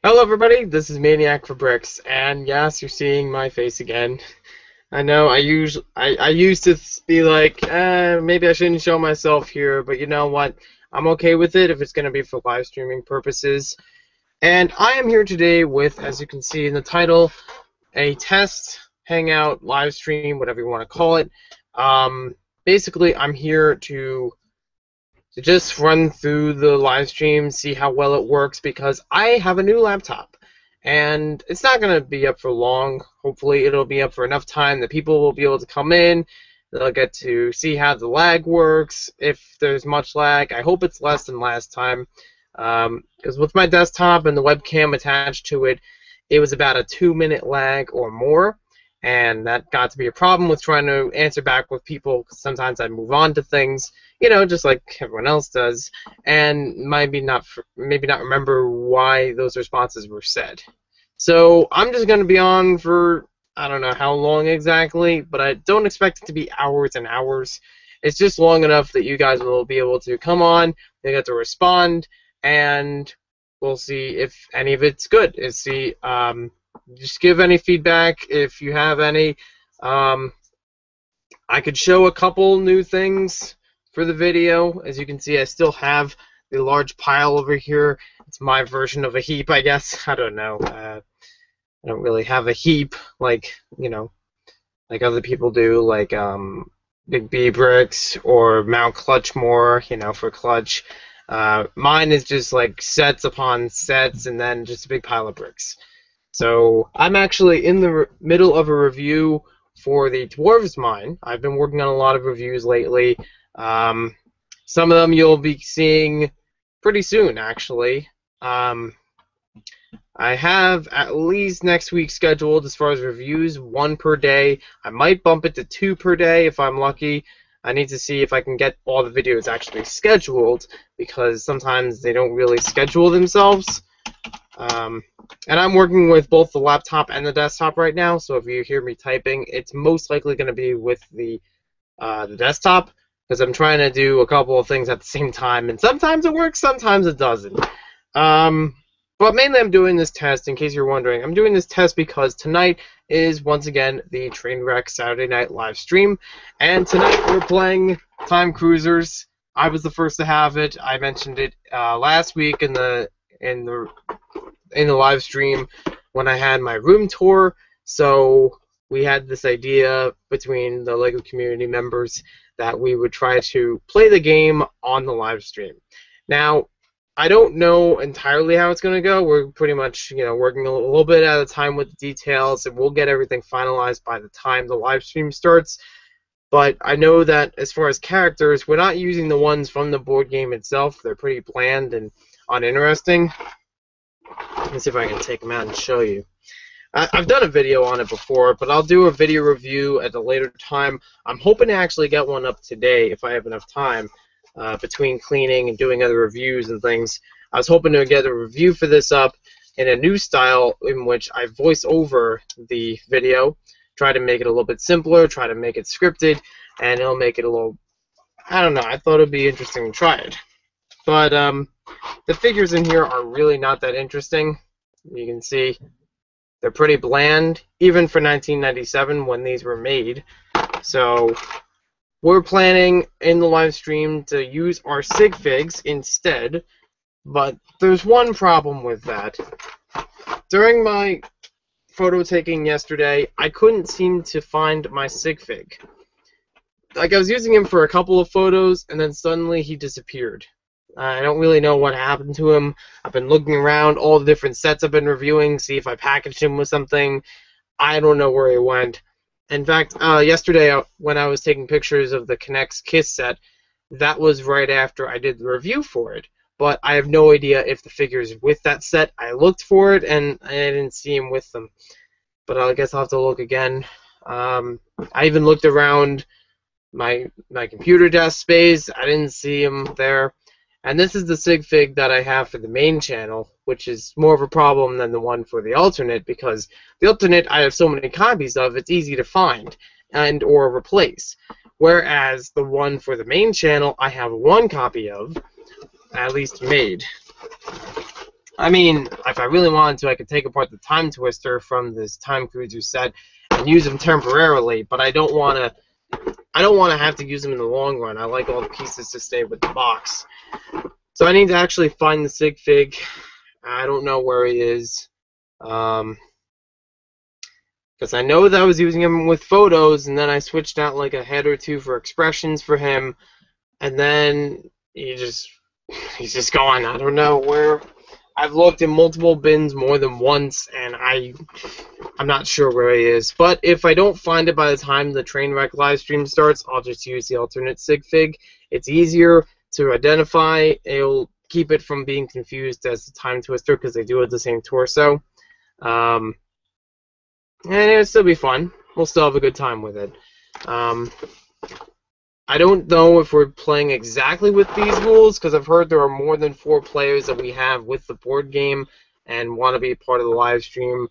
Hello everybody, this is Maniac for Bricks, and yes, you're seeing my face again. I know I used to be like, maybe I shouldn't show myself here, but you know what? I'm okay with it if it's going to be for live streaming purposes. And I am here today with, as you can see in the title, a test, hangout, live stream, whatever you want to call it. Basically, I'm here to just run through the live stream, see how well it works, because I have a new laptop. And it's not going to be up for long. Hopefully, it'll be up for enough time that people will be able to come in. They'll get to see how the lag works, if there's much lag. I hope it's less than last time. Because with my desktop and the webcam attached to it, it was about a 2-minute lag or more. And that got to be a problem with trying to answer back with people, because sometimes I move on to things, just like everyone else does, and maybe not remember why those responses were said. So I'm just going to be on for I don't know how long exactly, but I don't expect it to be hours and hours. It's just long enough that you guys will be able to come on, they get to respond, and we'll see if any of it's good. Just give any feedback if you have any. I could show a couple new things for the video. As you can see, I still have the large pile over here. It's my version of a heap, I guess. I don't know. I don't really have a heap like like other people do, like Big B bricks or Mount Clutchmore, for clutch. Mine is just like sets upon sets, and then just a big pile of bricks. So I'm actually in the middle of a review for the Dwarves Mine. I've been working on a lot of reviews lately. Some of them you'll be seeing pretty soon, actually. I have at least next week scheduled as far as reviews, 1 per day. I might bump it to 2 per day if I'm lucky. I need to see if I can get all the videos actually scheduled, because sometimes they don't really schedule themselves. And I'm working with both the laptop and the desktop right now, so if you hear me typing, it's most likely going to be with the desktop, because I'm trying to do a couple of things at the same time, and sometimes it works, sometimes it doesn't. But mainly I'm doing this test, in case you're wondering. I'm doing this test because tonight is, once again, the Trainwreck Saturday Night live stream, and tonight we're playing Time Cruisers. I was the first to have it. I mentioned it last week in the live stream when I had my room tour. So we had this idea between the LEGO community members that we would try to play the game on the live stream. Now, I don't know entirely how it's going to go. We're pretty much, working a little bit at a time with the details, and we'll get everything finalized by the time the live stream starts. But I know that as far as characters, we're not using the ones from the board game itself. They're pretty bland and uninteresting. Let's see if I can take them out and show you. I've done a video on it before, but I'll do a video review at a later time. I'm hoping to actually get one up today if I have enough time, between cleaning and doing other reviews and things. I was hoping to get a review for this up in a new style in which I voice over the video, try to make it a little bit simpler, try to make it scripted, and it'll make it a little, I don't know, I thought it would be interesting to try it. But the figures in here are really not that interesting. You can see they're pretty bland, even for 1997 when these were made. So we're planning in the live stream to use our sig figs instead, but there's one problem with that. During my photo taking yesterday, I couldn't seem to find my sig fig. Like, I was using him for a couple of photos, and then suddenly he disappeared. I don't really know what happened to him. I've been looking around all the different sets I've been reviewing, see if I packaged him with something. I don't know where he went. In fact, yesterday when I was taking pictures of the Connect's Kiss set, that was right after I did the review for it. But I have no idea if the figure's with that set. I looked for it, and I didn't see him with them. But I guess I'll have to look again. I even looked around my computer desk space. I didn't see him there. And this is the sig fig that I have for the main channel, which is more of a problem than the one for the alternate, because the alternate I have so many copies of, it's easy to find and or replace. Whereas the one for the main channel I have 1 copy of, at least made. I mean, if I really wanted to, I could take apart the Time Twister from this Time Cruiser set and use them temporarily, but I don't want to. I don't want to have to use them in the long run. I like all the pieces to stay with the box. So I need to actually find the sig fig. I don't know where he is. Because I know that I was using him with photos, and then I switched out like a head or two for expressions for him, and then he's just gone. I don't know where. I've looked in multiple bins more than once, and I'm not sure where he is. But if I don't find it by the time the Trainwreck live stream starts, I'll just use the alternate sig fig. It's easier to identify. It'll keep it from being confused as the Time Twister because they do have the same torso. And it'll still be fun. We'll still have a good time with it. I don't know if we're playing exactly with these rules because I've heard there are more than 4 players that we have with the board game and want to be part of the live stream.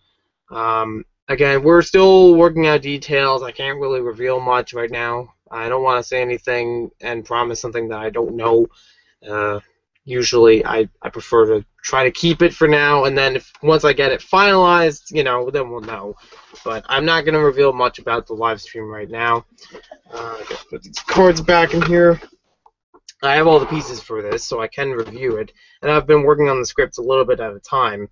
Again, we're still working out details. I can't really reveal much right now. I don't want to say anything and promise something that I don't know. Usually, I prefer to try to keep it for now, and then once I get it finalized, then we'll know. But I'm not going to reveal much about the live stream right now. I gotta put these cards back in here. I have all the pieces for this, so I can review it, and I've been working on the scripts a little bit at a time.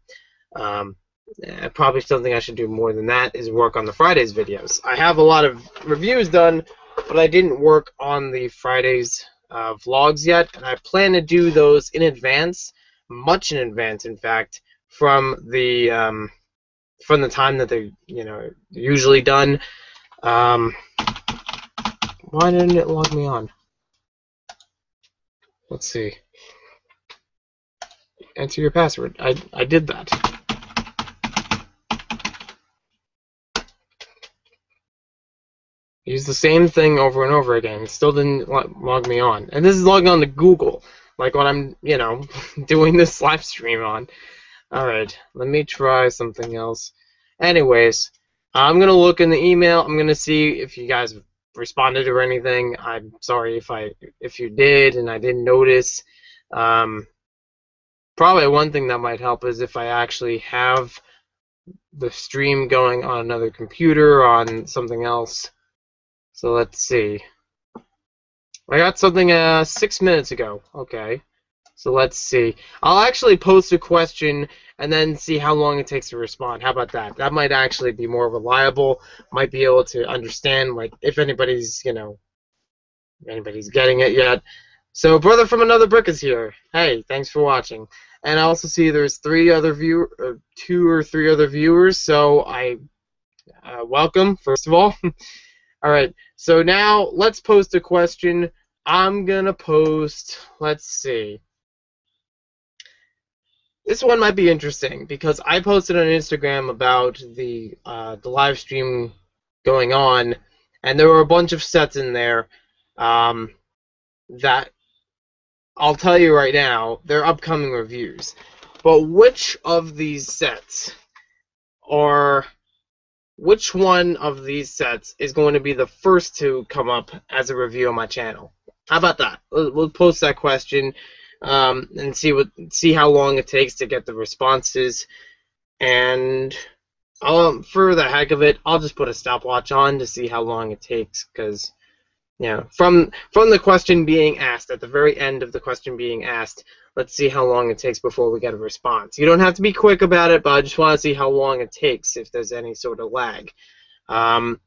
Probably something I should do more than that is work on the Fridays videos. I have a lot of reviews done, but I didn't work on the Fridays vlogs yet, and I plan to do those in advance, much in advance, in fact, from the time that they're usually done. Why didn't it log me on? Let's see. Enter your password. I did that. Use the same thing over and over again. It still didn't log me on. And this is logging on to Google, like what I'm, doing this live stream on. Alright, let me try something else. Anyways, I'm going to look in the email. I'm going to see if you guys responded or anything. I'm sorry if you did and I didn't notice. Probably one thing that might help is if I actually have the stream going on another computer, on something else. So let's see. I got something 6 minutes ago. Okay. So let's see. I'll actually post a question and then see how long it takes to respond. How about that? That might actually be more reliable. Might be able to understand, like, if anybody's, anybody's getting it yet. So, Brother from Another Brick is here. Hey, thanks for watching. And I also see there's 2 or 3 other viewers. So I welcome, first of all. All right. So now let's post a question. I'm gonna post. Let's see. This one might be interesting because I posted on Instagram about the live stream going on, and there were a bunch of sets in there that I'll tell you right now, they're upcoming reviews. But which of these sets which one of these sets is going to be the first to come up as a review on my channel? How about that? We'll post that question and see how long it takes to get the responses. And for the heck of it, I'll just put a stopwatch on to see how long it takes, because from the question being asked, at the very end of the question being asked, let's see how long it takes before we get a response. You don't have to be quick about it, but I just want to see how long it takes if there's any sort of lag. And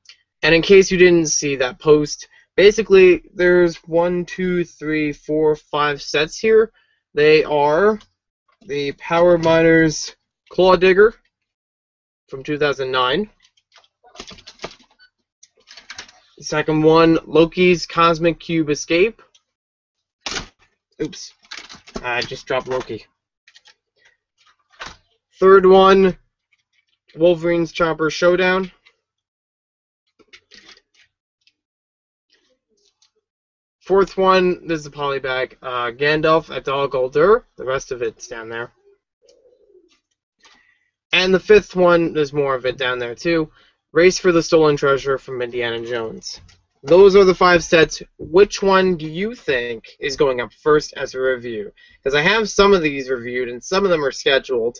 in case you didn't see that post, basically there's 1, 2, 3, 4, 5 sets here. They are the Power Miners Claw Digger from 2009. The second one, Loki's Cosmic Cube Escape. Oops, I just dropped Loki. Third one, Wolverine's Chopper Showdown. Fourth one, this is a polybag, Gandalf at Dol Guldur. The rest of it's down there. And the fifth one, there's more of it down there too. Race for the Stolen Treasure from Indiana Jones. those are the 5 sets. Which one do you think is going up first as a review? Because I have some of these reviewed and some of them are scheduled,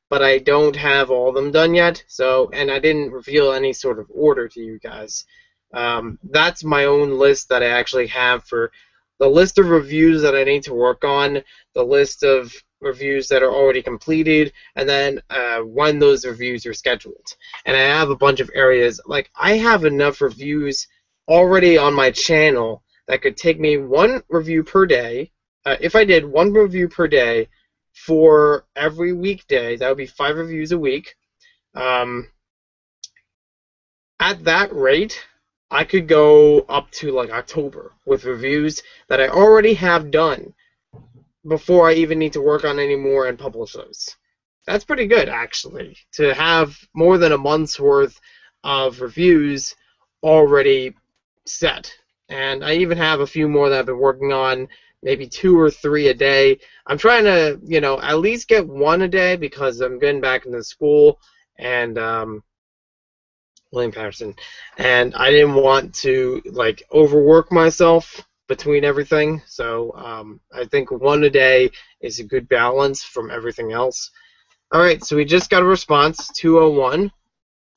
but I don't have all of them done yet. So, and I didn't reveal any sort of order to you guys. That's my own list that I actually have for the list of reviews that I need to work on, the list of reviews that are already completed, and then when those reviews are scheduled. And I have a bunch of areas, like I have enough reviews already on my channel that could take me one review per day. If I did one review per day for every weekday, that would be 5 reviews a week. At that rate, I could go up to like October with reviews that I already have done before I even need to work on any more and publish those. That's pretty good, actually, to have more than a month's worth of reviews already set. And I even have a few more that I've been working on, maybe 2 or 3 a day. I'm trying to, at least get 1 a day because I'm getting back into school and William Patterson, and I didn't want to overwork myself between everything. So I think 1 a day is a good balance from everything else. All right, so we just got a response, 201,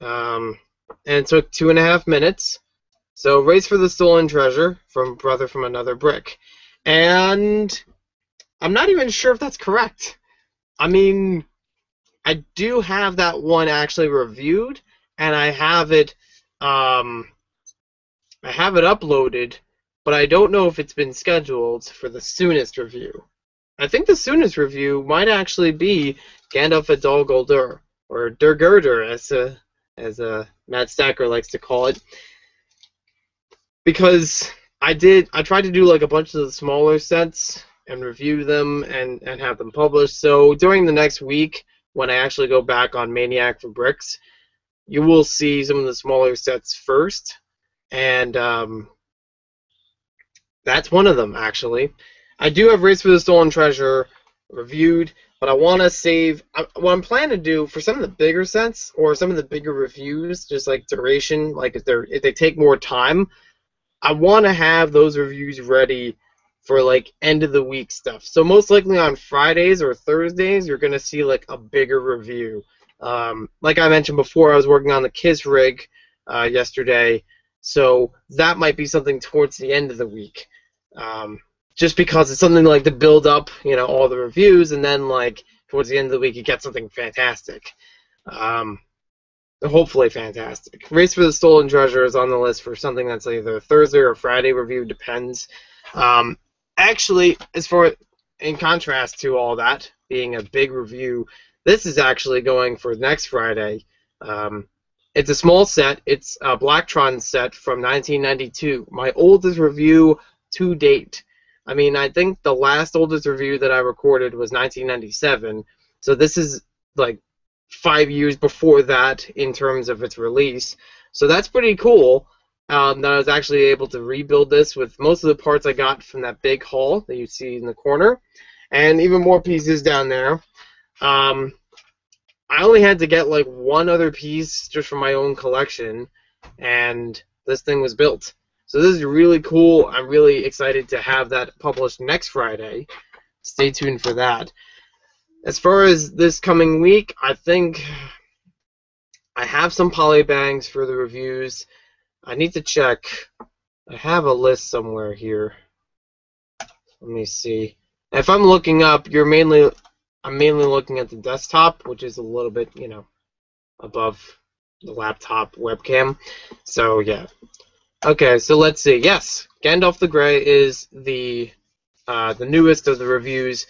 and it took 2.5 minutes. So Race for the Stolen Treasure from Brother from Another Brick. And I'm not even sure if that's correct. I mean, I do have that one actually reviewed, and I have it uploaded, but I don't know if it's been scheduled for the soonest review. I think the soonest review might actually be Gandalf at Dol Guldur, or Durgurdur, as Matt Stacker likes to call it, because I tried to do a bunch of the smaller sets and review them and have them published. So during the next week, when I actually go back on Maniac for Bricks, you will see some of the smaller sets first, and that's one of them, actually. I do have Race for the Stolen Treasure reviewed, but I want to save... what I'm planning to do for some of the bigger sets, or some of the bigger reviews, just like duration, if they take more time, I want to have those reviews ready for end of the week stuff. So most likely on Fridays or Thursdays, you're going to see a bigger review. Like I mentioned before, I was working on the Kiss rig yesterday, so that might be something towards the end of the week. Just because it's something to build up, all the reviews, and then towards the end of the week you get something fantastic. Hopefully fantastic. Race for the Stolen Treasure is on the list for something that's either a Thursday or Friday review, depends. Actually, in contrast to all that being a big review, this is actually going for next Friday. It's a small set. It's a Blacktron set from 1992. My oldest review to date. I mean, I think the last oldest review that I recorded was 1997. So this is 5 years before that in terms of its release. So that's pretty cool that I was actually able to rebuild this with most of the parts I got from that big haul that you see in the corner, and even more pieces down there. I only had to get 1 other piece just from my own collection, and this thing was built. So this is really cool. I'm really excited to have that published next Friday. Stay tuned for that. As far as this coming week, I think I have some polybangs for the reviews. I need to check. I have a list somewhere here. Let me see. If I'm looking up, I'm mainly looking at the desktop, which is a little bit, above the laptop webcam. So yeah. Okay, so let's see. Yes, Gandalf the Grey is the newest of the reviews,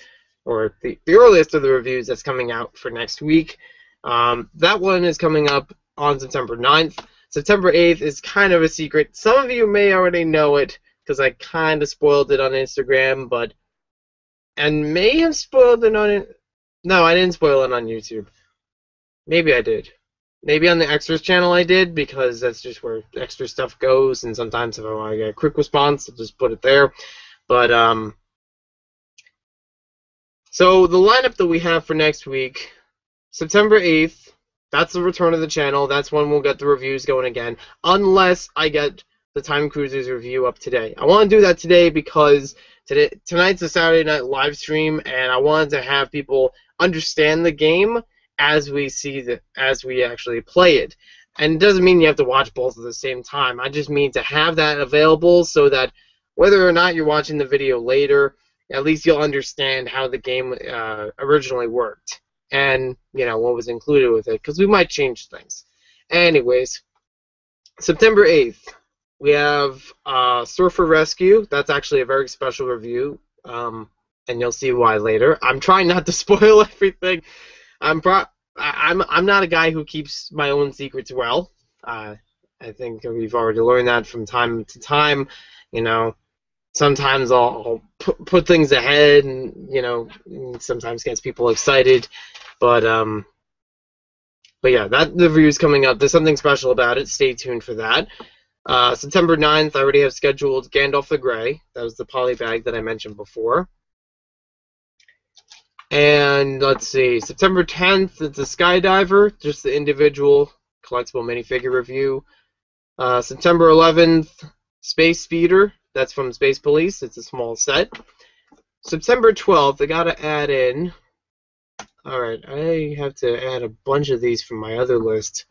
or the earliest of the reviews that's coming out for next week. That one is coming up on September 9th. September 8th is kind of a secret. Some of you may already know it, because I kind of spoiled it on Instagram, and may have spoiled it on it. No, I didn't spoil it on YouTube. Maybe I did. Maybe on the Extras channel I did, because that's just where extra stuff goes, and sometimes if I want to get a quick response, I'll just put it there. But, so the lineup that we have for next week, September 8th, that's the return of the channel. That's when we'll get the reviews going again, unless I get the Time Cruisers review up today. I want to do that today because tonight's a Saturday night live stream, and I wanted to have people understand the game as we actually play it. And it doesn't mean you have to watch both at the same time. I just mean to have that available so that whether or not you're watching the video later, at least you'll understand how the game originally worked and what was included with it, because we might change things. Anyways, September 8th, we have Surfer Rescue. That's actually a very special review, and you'll see why later. I'm trying not to spoil everything. I'm not a guy who keeps my own secrets well. I think we've already learned that from time to time. Sometimes I'll put things ahead, and sometimes gets people excited. But yeah, the review is coming up. There's something special about it. Stay tuned for that. September 9th, I already have scheduled Gandalf the Grey. That was the polybag that I mentioned before. And let's see, September 10th, it's a Skydiver, just the individual collectible minifigure review. September 11th, Space Speeder. That's from Space Police. It's a small set. September 12th, I gotta add in. Alright, I have to add a bunch of these from my other list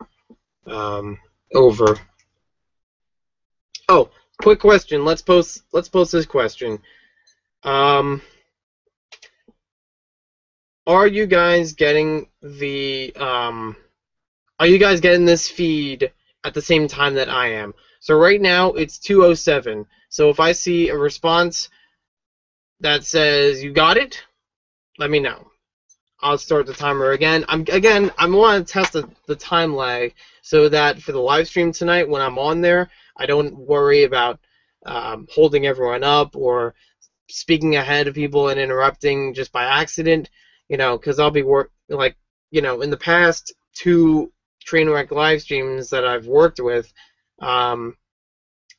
over. Oh, quick question. Let's post this question. Are you guys getting this feed at the same time that I am? So right now it's 2:07. So if I see a response that says you got it, let me know. I'll start the timer again. I want to test the time lag so that for the live stream tonight when I'm on there, I don't worry about holding everyone up or speaking ahead of people and interrupting just by accident. Because I'll be in the past 2 Trainwreck live streams that I've worked with,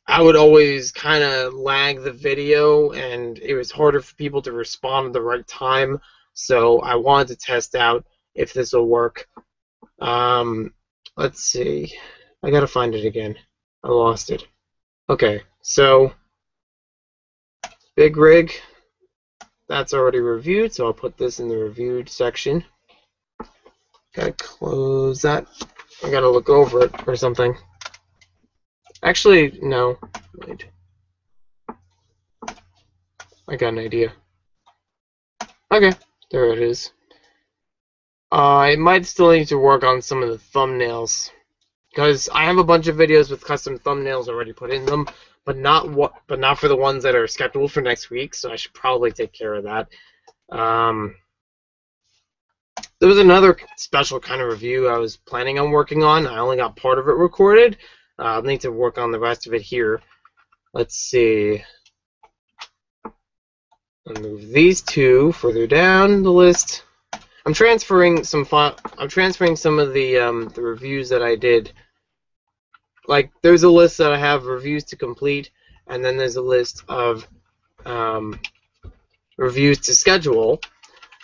I would always kind of lag the video, and it was harder for people to respond at the right time. So I wanted to test out if this will work. Let's see. I gotta find it again. I lost it. Okay, so Big Rig. That's already reviewed, so I'll put this in the reviewed section. Gotta close that. I gotta look over it or something. Actually, no. Wait. I got an idea. Okay, there it is. I might still need to work on some of the thumbnails, because I have a bunch of videos with custom thumbnails already put in them, but not for the ones that are scheduled for next week. So I should probably take care of that. There was another special kind of review I was planning on working on. I only got part of it recorded. I'll need to work on the rest of it here. Let's see. I'll move these 2 further down the list. I'm transferring some of the reviews that I did. Like, there's a list that I have reviews to complete, and then there's a list of reviews to schedule.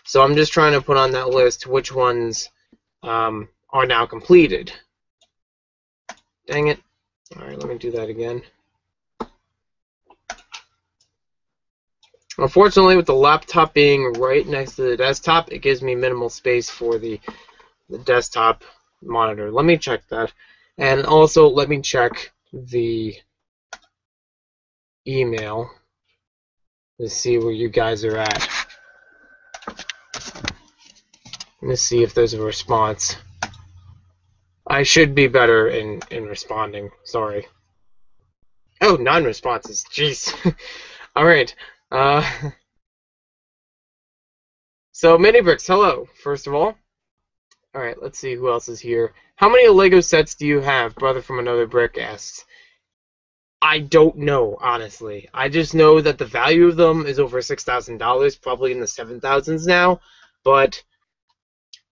So I'm just trying to put on that list which ones are now completed. Dang it. Alright, let me do that again. Unfortunately, with the laptop being right next to the desktop, it gives me minimal space for the desktop monitor. Let me check that. And also, let me check the email to see where you guys are at. Let me see if there's a response. I should be better in responding. Sorry. Oh, non-responses. Jeez. Alright. So, Minibricks, hello, first of all. Alright, let's see who else is here. How many Lego sets do you have? Brother from Another Brick asks. I don't know, honestly. I just know that the value of them is over $6,000, probably in the 7,000s now. But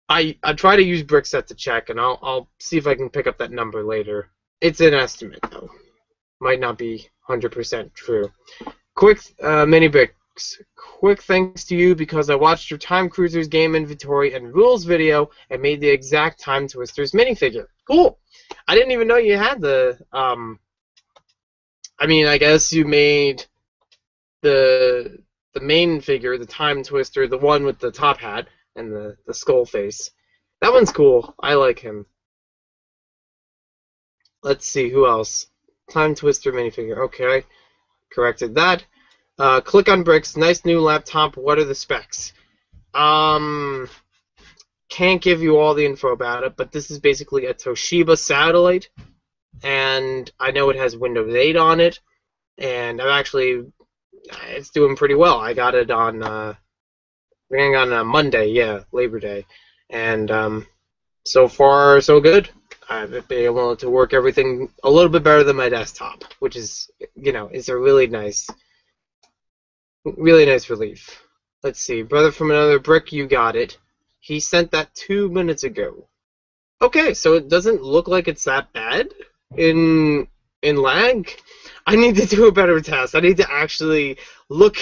I try to use Brickset to check, and I'll see if I can pick up that number later. It's an estimate, though. Might not be 100% true. Quick, Minibricks. Quick thanks to you because I watched your Time Cruisers game inventory and rules video and made the exact Time Twisters minifigure. Cool. I didn't even know you had the I mean, I guess you made the main figure, the Time Twister, the one with the top hat and the skull face. That one's cool. I like him. Let's see, who else? Time Twister minifigure. Okay, corrected that. Click on bricks. Nice new laptop. What are the specs? Um, can't give you all the info about it, but this is basically a Toshiba satellite, and I know it has Windows 8 on it, and it's doing pretty well. I got it on, on a Monday, yeah, Labor Day, and so far so good. I've been able to work everything a little bit better than my desktop, which is, is a really nice relief. Let's see, brother from another brick, you got it. He sent that 2 minutes ago. Okay, so it doesn't look like it's that bad in lag. I need to do a better test. I need to actually look,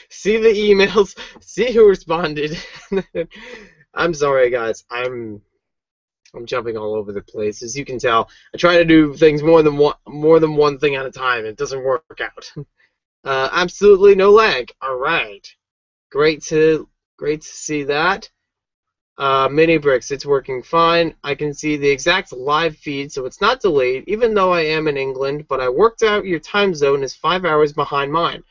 see the emails, see who responded. I'm sorry, guys. I'm jumping all over the place. As you can tell, I try to do things more than one thing at a time. It doesn't work out. Absolutely no lag. All right, great to see that. Mini bricks, it's working fine. I can see the exact live feed, so it's not delayed, even though I am in England, but I worked out your time zone is 5 hours behind mine.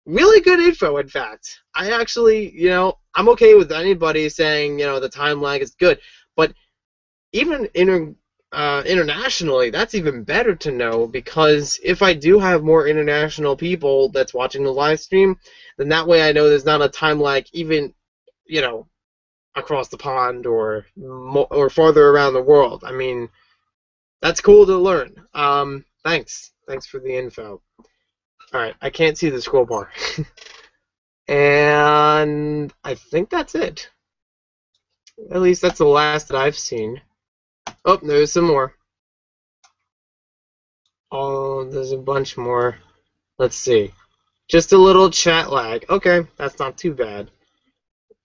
Really good info, in fact. I actually, I'm okay with anybody saying, the time lag is good, but even internationally, that's even better to know, because if I do have more international people that's watching the live stream, then that way I know there's not a time lag even, across the pond or farther around the world. I mean, that's cool to learn. Thanks for the info. All right, I can't see the scroll bar. And I think that's it. At least that's the last that I've seen. Oh, there's some more. Oh, there's a bunch more. Let's see. Just a little chat lag. Okay, that's not too bad.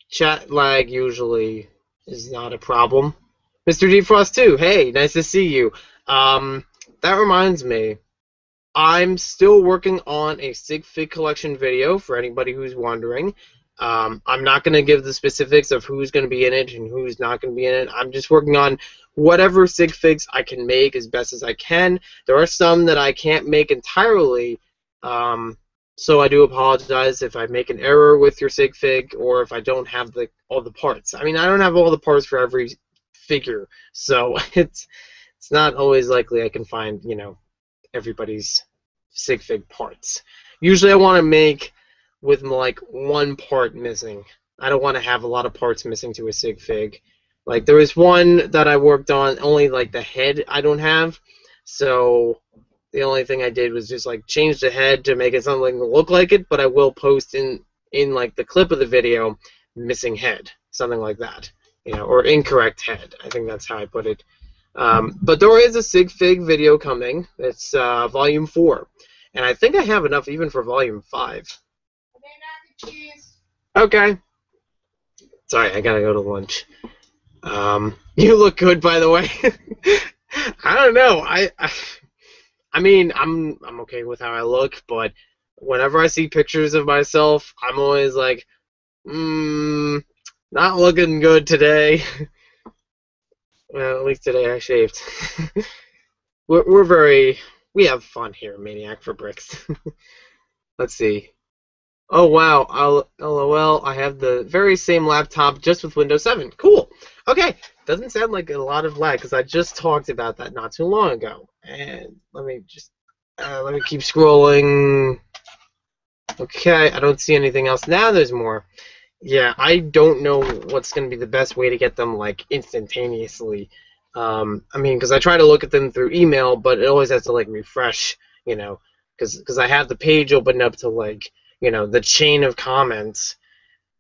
Chat lag usually is not a problem. Mr. Defrost 2, hey, nice to see you. That reminds me, I'm still working on a Sig Fig collection video for anybody who's wondering. I'm not going to give the specifics of who's going to be in it and who's not going to be in it. I'm just working on whatever Sig Figs I can make as best as I can. There are some that I can't make entirely, so I do apologize if I make an error with your Sig Fig or if I don't have all the parts. I mean, I don't have all the parts for every figure, so it's not always likely I can find, everybody's Sig Fig parts. Usually I want to make with like one part missing. I don't want to have a lot of parts missing to a Sig Fig. Like there was one that I worked on, only like the head I don't have, so the only thing I did was just like change the head to make it something look like it, but I will post in like the clip of the video missing head, something like that, or incorrect head. I think that's how I put it. But there is a Sig Fig video coming. It's volume 4, and I think I have enough even for volume 5. Okay. Sorry, I gotta go to lunch. You look good, by the way. I don't know. I mean, I'm okay with how I look, but whenever I see pictures of myself, I'm always like, not looking good today. Well, at least today I shaved. We have fun here, Maniac for Bricks. Let's see. Oh wow, LOL, I have the very same laptop just with Windows 7. Cool. Okay, doesn't sound like a lot of lag because I just talked about that not too long ago. And let me keep scrolling. Okay, I don't see anything else. Now there's more. Yeah, I don't know what's going to be the best way to get them like instantaneously. I mean, because I try to look at them through email, but it always has to like refresh, because I have the page open up to like, the chain of comments,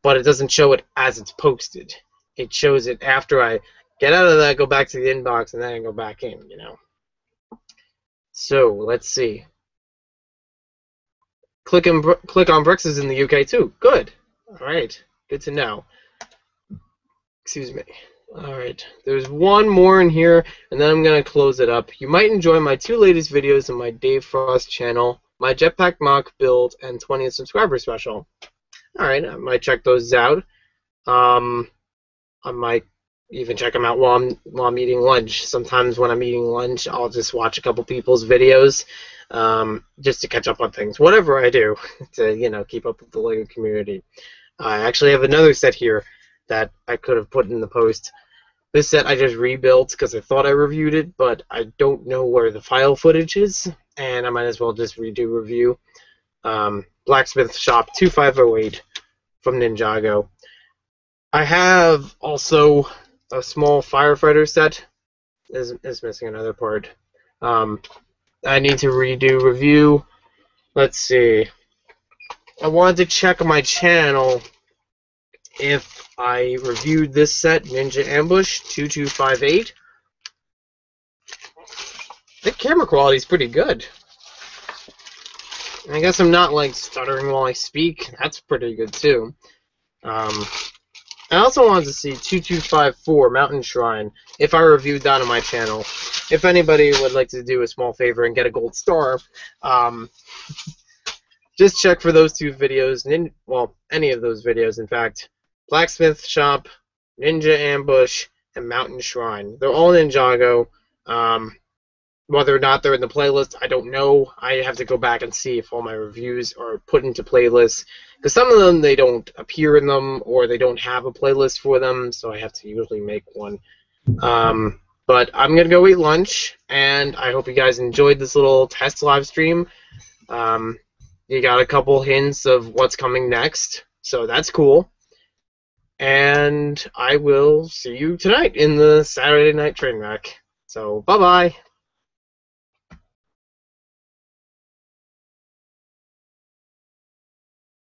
but it doesn't show it as it's posted. It shows it after I get out of that, go back to the inbox, and then I go back in, So, let's see. Click on Bricks is in the UK too. Good. All right. Good to know. Excuse me. Alright, there's one more in here, and then I'm going to close it up. You might enjoy my 2 latest videos on my Dave Frost channel, my Jetpack Mock build, and 20th subscriber special. Alright, I might check those out. I might even check them out while I'm eating lunch. Sometimes when I'm eating lunch, I'll just watch a couple people's videos just to catch up on things. Whatever I do to, keep up with the LEGO community. I actually have another set here that I could have put in the post. This set I just rebuilt because I thought I reviewed it, but I don't know where the file footage is, and I might as well just redo review. Blacksmith Shop 2508 from Ninjago. I have also a small firefighter set. Is missing another part. I need to redo review. Let's see. I wanted to check my channel if I reviewed this set, Ninja Ambush 2258. The camera quality is pretty good. I guess I'm not like stuttering while I speak. That's pretty good too. I also wanted to see 2254 Mountain Shrine, if I reviewed that on my channel. If anybody would like to do a small favor and get a gold star, just check for those 2 videos, well, any of those videos, in fact. Blacksmith Shop, Ninja Ambush, and Mountain Shrine. They're all Ninjago. Whether or not they're in the playlist, I don't know. I have to go back and see if all my reviews are put into playlists. Because some of them, they don't appear in them, or they don't have a playlist for them, so I have to usually make one. But I'm going to go eat lunch, and I hope you guys enjoyed this little test live stream. You got a couple hints of what's coming next, so that's cool. And I will see you tonight in the Saturday Night Train Wreck. So, bye-bye.